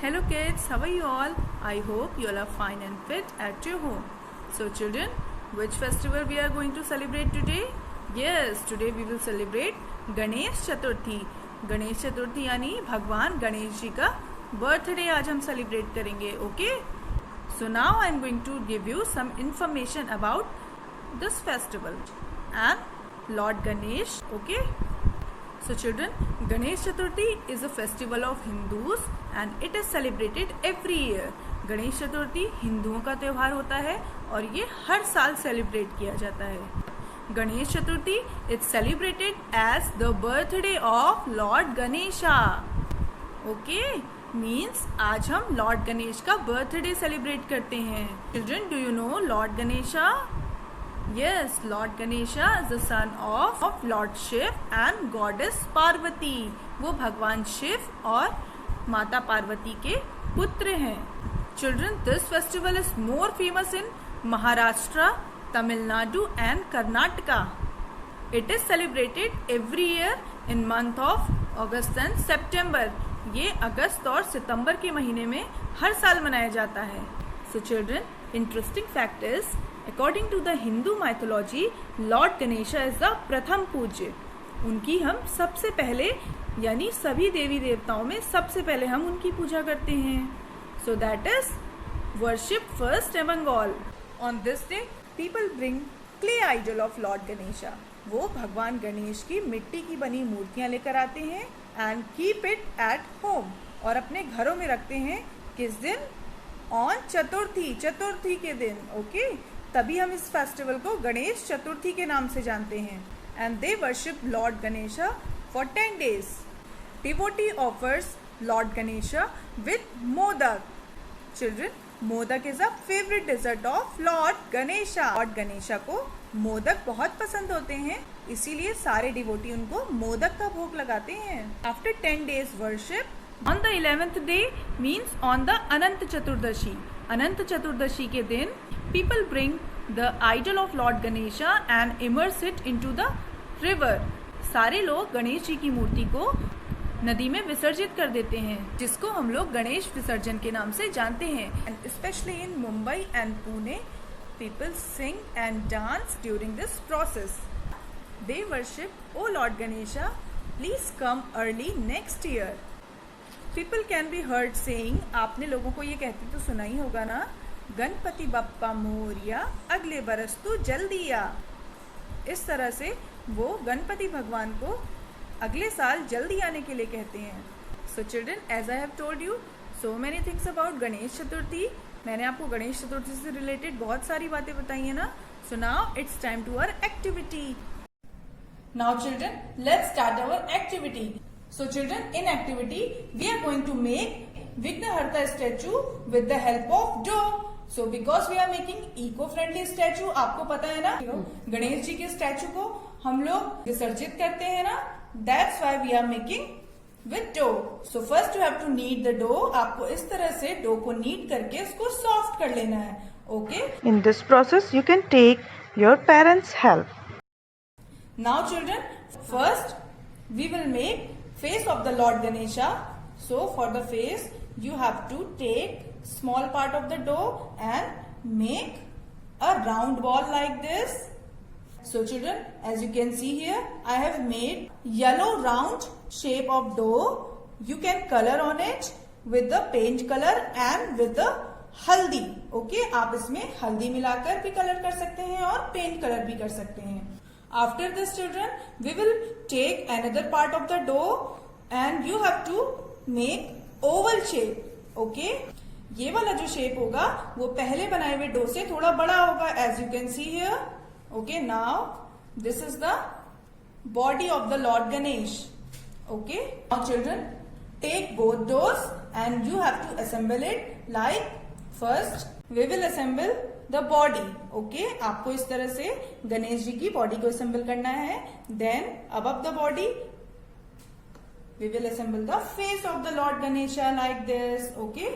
Hello kids, how are you all? I hope you all are fine and fit at your home. So children, which festival we are going to celebrate today? Yes, today we will celebrate Ganesh Chaturthi. Ganesh Chaturthi यानी भगवान गणेश जी का birthday आज हम celebrate करेंगे. Okay, so now I am going to give you some information about this festival and Lord Ganesh. Okay, so children, Ganesh Chaturthi is a festival of Hindus and it is celebrated every year. Ganesh Chaturthi हिंदुओं का त्यौहार होता है और ये हर साल celebrate किया जाता है. Ganesh Chaturthi is celebrated as the birthday of Lord Ganesha. Okay, means आज हम लॉर्ड गणेश का बर्थडे सेलिब्रेट करते हैं. Children, do you know Lord Ganesha? Yes, Lord Ganesha is the son of Lord Shiv and Goddess Parvati. वो भगवान शिव और माता पार्वती के पुत्र हैं. Children, this festival is more famous in Maharashtra, Tamil Nadu and Karnataka. It is celebrated every year in month of August and September. ये अगस्त और सितंबर के महीने में हर साल मनाया जाता है. So children, interesting fact is, according to the Hindu mythology, Lord Ganesha is the प्रथम पूज्य. उनकी हम सबसे पहले यानी सभी देवी देवताओं में सबसे पहले हम उनकी पूजा करते हैं. So that is worship first among all. On this day, people bring clay idol of Lord Ganesha. वो भगवान गणेश की मिट्टी की बनी मूर्तियां लेकर आते हैं and keep it at home. और अपने घरों में रखते हैं. किस दिन? ऑन चतुर्थी के दिन. ओके, तभी हम इस फेस्टिवल को गणेश चतुर्थी के नाम से जानते हैं. And they worship lord Ganesha for 10 days. Devotee offers lord Ganesha with modak. Children, modak is a favourite dessert of Lord Ganesha. Lord Ganesha को मोदक बहुत पसंद होते हैं, इसीलिए सारे डिवोटी उनको मोदक का भोग लगाते हैं. After 10 days worship, on the 11th day means on the Anant Chaturdashi. Anant Chaturdashi के दिन people bring the idol of Lord Ganesha and immerse it into the river. सारे लोग गणेश जी की मूर्ति को नदी में विसर्जित कर देते हैं, जिसको हम लोग गणेश विसर्जन के नाम से जानते हैं. And especially in Mumbai and Pune, people sing and dance during this process. They worship, "Oh Lord Ganesha, please come early next year." People can be heard saying, आपने लोगों को ये कहते तो सुना ही होगा ना, गणपति बप्पा मोरिया, अगले बरस तू जल्दी आ. इस तरह से वो गणपति भगवान को अगले साल जल्दी आने के लिए कहते हैं. So children, as I have told you so many things about Ganesh Chaturthi. मैंने आपको गणेश चतुर्थी से रिलेटेड बहुत सारी बातें बताई है ना. So now it's time to our activity. Now children, let's start our activity. So children, in activity we are going to make Vignaharta statue with the help of dough. So because we are making eco-friendly statue, आपको पता है ना, गणेश जी के statue को हम लोग विसर्जित करते हैं ना, that's why we are making with dough. So first you have to knead the dough. आपको इस तरह से डो को नीड करके उसको सॉफ्ट कर लेना है. Okay? In this process you can take your parents' help. Now children, first we will make face of the Lord Ganesha. So for the face you have to take small part of the dough and make a round ball like this. So children, as you can see here, I have made yellow round shape of dough. You can color on it with the paint color and with the हल्दी. Okay, आप इसमें हल्दी मिलाकर भी colour कर सकते हैं और पेंट कलर भी कर सकते हैं. After this children, we will take another part of the dough and you have to make oval shape. Okay? ये वाला जो शेप होगा वो पहले बनाए हुए डो से थोड़ा बड़ा होगा, as you can see here. Okay, now this is the body of the Lord Ganesh. Okay? Now children, take both doughs and you have to assemble it like first we will assemble the body. Okay? आपको इस तरह से गणेश जी की body को assemble करना है. Then above the body we will assemble the face of the Lord Ganesha like this. Okay?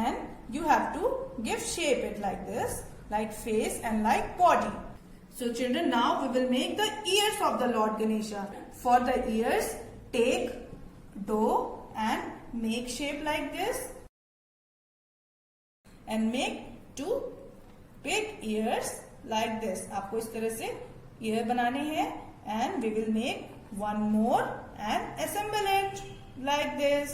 And you have to give shape it like this, like face and like body. So children, now we will make the ears of the Lord Ganesha. For the ears, take dough and make shape like this and make 2 big ears like this. आपको इस तरह से ear बनाने हैं and we will make one more and assemble it like this.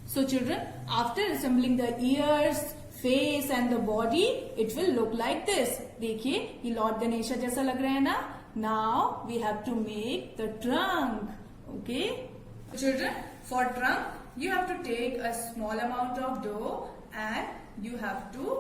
So children, after assembling the ears, face and the body, it will look like this. देखिए ये Lord Ganesha जैसा लग रहा है ना. Now we have to make the trunk. Okay, children, for trunk you have to take a small amount of dough and you have to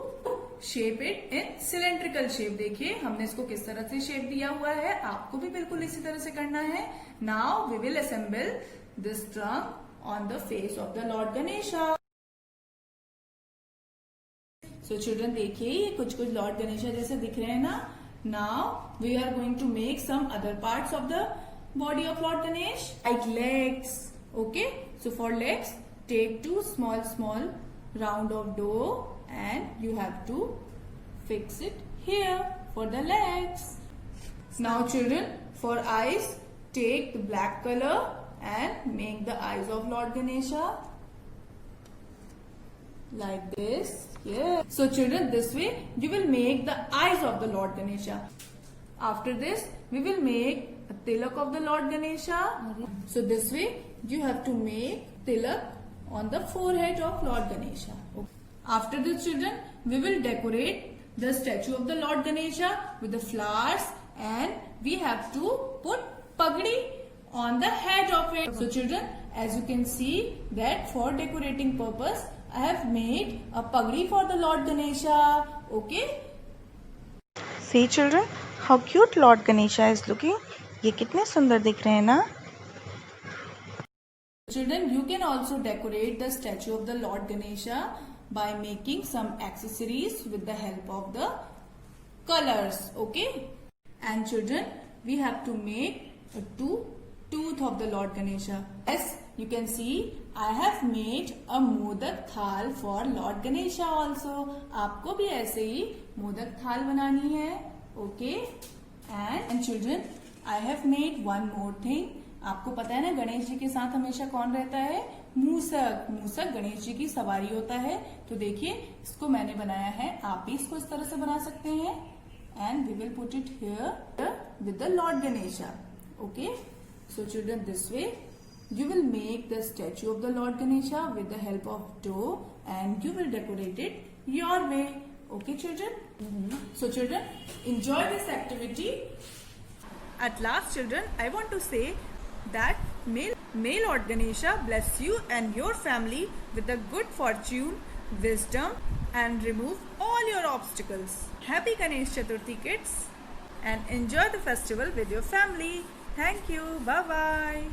shape it in cylindrical shape. देखिए हमने इसको किस तरह से शेप दिया हुआ है, आपको भी बिल्कुल इसी तरह से करना है. Now we will assemble this trunk on the face of the Lord Ganesha. So children, देखिए ये कुछ लॉर्ड गणेशा जैसे दिख रहे हैं ना. Now we are going to make some other parts of the body of Lord Ganesh, like legs. Okay, so for legs, take 2 small round of dough and you have to fix it here for the legs. Now children, for eyes, take the black color and make the eyes of Lord Ganesha like this. Yeah. So children, this way you will make the eyes of the Lord Ganesha. After this, we will make a tilak of the Lord Ganesha. So this way you have to make tilak on the forehead of Lord Ganesha. Okay. After this, children, we will decorate the statue of the Lord Ganesha with the flowers and we have to put pagdi on the head of it. So children, as you can see that for decorating purpose, I have made a pagdi for the Lord Ganesha. Okay. See children, how cute Lord Ganesha is looking. ये कितने सुंदर दिख रहे हैं ना. Children, you can also decorate the statue of the Lord Ganesha by making some accessories with the help of the colors. Okay. And children, we have to make a 2 tooth of the Lord Ganesha. As you can see, I have made a modak thal for Lord Ganesha also. आपको भी ऐसे ही मोदक थाल बनानी है. Okay. And children, I have made one more thing. आपको पता है ना गणेश जी के साथ हमेशा कौन रहता है? मूसक. मूसक गणेश जी की सवारी होता है. तो देखिए इसको मैंने बनाया है, आप भी इसको इस तरह से बना सकते हैं. And we will put it here with the Lord Ganesha. Okay. So children, this way you will make the statue of the Lord Ganesha with the help of dough and you will decorate it your way. Okay children? So children, enjoy this activity. At last children, I want to say that may Lord Ganesha bless you and your family with the good fortune, wisdom and remove all your obstacles. Happy Ganesh Chaturthi kids and enjoy the festival with your family. Thank you. Bye-bye.